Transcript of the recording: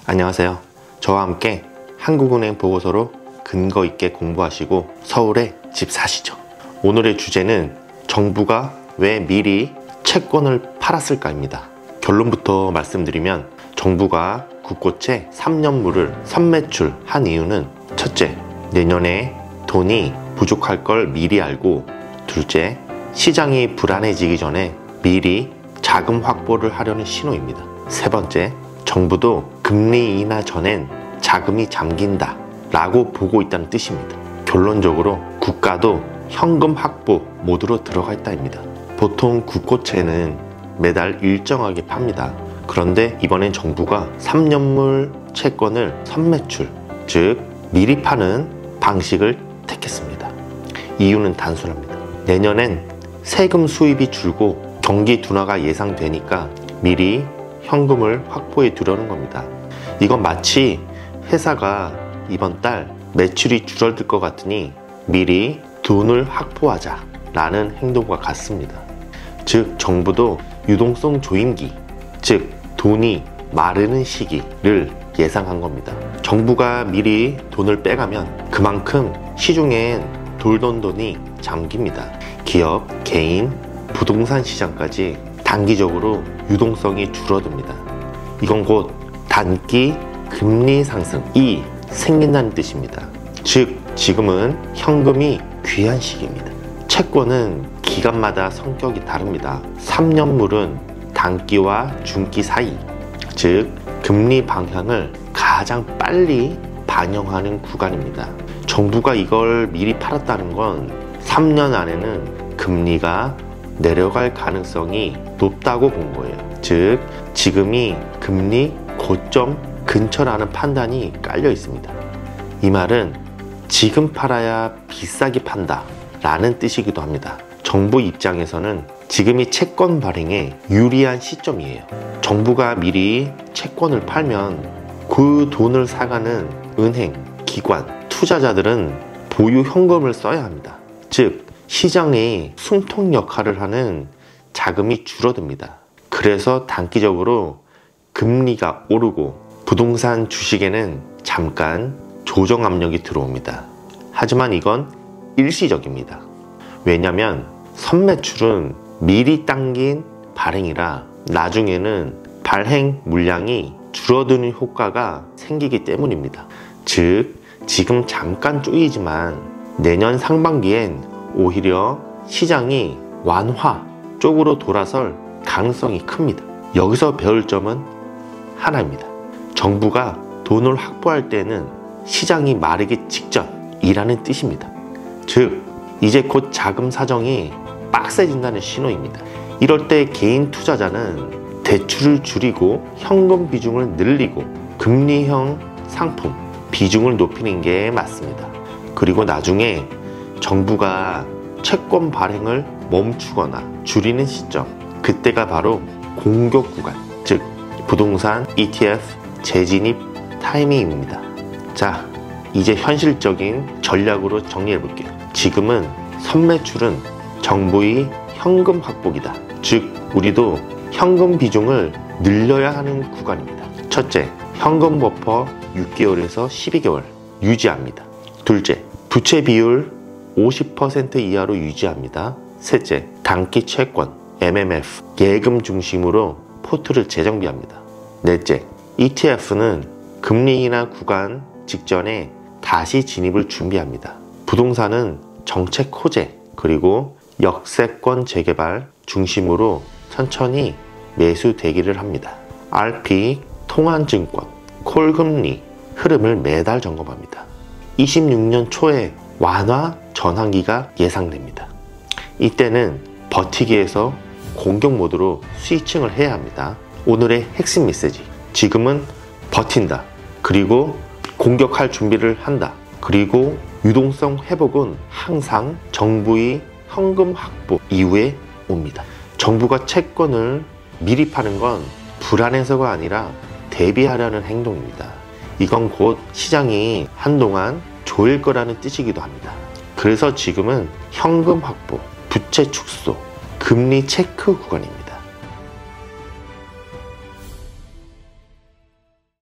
안녕하세요. 저와 함께 한국은행 보고서로 근거 있게 공부하시고 서울에 집 사시죠. 오늘의 주제는 정부가 왜 미리 채권을 팔았을까입니다. 결론부터 말씀드리면 정부가 국고채 3년물을 선매출한 이유는 첫째, 내년에 돈이 부족할 걸 미리 알고, 둘째, 시장이 불안해지기 전에 미리 자금 확보를 하려는 신호입니다. 세 번째, 정부도 금리 인하 전엔 자금이 잠긴다 라고 보고 있다는 뜻입니다. 결론적으로 국가도 현금 확보 모드로 들어가 있다입니다. 보통 국고채는 매달 일정하게 팝니다. 그런데 이번엔 정부가 3년물 채권을 선매출, 즉 미리 파는 방식을 택했습니다. 이유는 단순합니다. 내년엔 세금 수입이 줄고 경기 둔화가 예상되니까 미리 현금을 확보해 두려는 겁니다. 이건 마치 회사가 이번 달 매출이 줄어들 것 같으니 미리 돈을 확보하자 라는 행동과 같습니다. 즉 정부도 유동성 조임기, 즉 돈이 마르는 시기를 예상한 겁니다. 정부가 미리 돈을 빼가면 그만큼 시중엔 돌던 돈이 잠깁니다. 기업, 개인, 부동산 시장까지 단기적으로 유동성이 줄어듭니다. 이건 곧 단기 금리 상승이 생긴다는 뜻입니다. 즉 지금은 현금이 귀한 시기입니다. 채권은 기간마다 성격이 다릅니다. 3년물은 단기와 중기 사이, 즉 금리 방향을 가장 빨리 반영하는 구간입니다. 정부가 이걸 미리 팔았다는 건 3년 안에는 금리가 내려갈 가능성이 높다고 본 거예요. 즉 지금이 금리 고점 근처라는 판단이 깔려 있습니다. 이 말은 지금 팔아야 비싸게 판다 라는 뜻이기도 합니다. 정부 입장에서는 지금이 채권 발행에 유리한 시점이에요. 정부가 미리 채권을 팔면 그 돈을 사가는 은행, 기관, 투자자들은 보유 현금을 써야 합니다. 즉 시장의 숨통 역할을 하는 자금이 줄어듭니다. 그래서 단기적으로 금리가 오르고 부동산 주식에는 잠깐 조정 압력이 들어옵니다. 하지만 이건 일시적입니다. 왜냐하면 선매출은 미리 당긴 발행이라 나중에는 발행 물량이 줄어드는 효과가 생기기 때문입니다. 즉 지금 잠깐 쪼이지만 내년 상반기엔 오히려 시장이 완화 쪽으로 돌아설 가능성이 큽니다. 여기서 배울 점은 하나입니다. 정부가 돈을 확보할 때는 시장이 마르기 직전이라는 뜻입니다. 즉 이제 곧 자금 사정이 빡세진다는 신호입니다. 이럴 때 개인 투자자는 대출을 줄이고 현금 비중을 늘리고 금리형 상품 비중을 높이는 게 맞습니다. 그리고 나중에 정부가 채권 발행을 멈추거나 줄이는 시점, 그때가 바로 공격 구간, 즉 부동산 ETF 재진입 타이밍입니다. 자, 이제 현실적인 전략으로 정리해 볼게요. 지금은 선매출은 정부의 현금 확보기다. 즉 우리도 현금 비중을 늘려야 하는 구간입니다. 첫째, 현금 버퍼 6개월에서 12개월 유지합니다. 둘째, 부채 비율 50% 이하로 유지합니다. 셋째, 단기 채권, MMF, 예금 중심으로 포트를 재정비합니다. 넷째, ETF는 금리 인하 구간 직전에 다시 진입을 준비합니다. 부동산은 정책 호재, 그리고 역세권 재개발 중심으로 천천히 매수 대기를 합니다. RP, 통한증권, 콜금리 흐름을 매달 점검합니다. 26년 초에 완화 전환기가 예상됩니다. 이때는 버티기에서 공격 모드로 스위칭을 해야 합니다. 오늘의 핵심 메시지, 지금은 버틴다, 그리고 공격할 준비를 한다, 그리고 유동성 회복은 항상 정부의 현금 확보 이후에 옵니다. 정부가 채권을 미리 파는 건 불안해서가 아니라 대비하려는 행동입니다. 이건 곧 시장이 한동안 조일 거라는 뜻이기도 합니다. 그래서 지금은 현금 확보, 부채 축소, 금리 체크 구간입니다.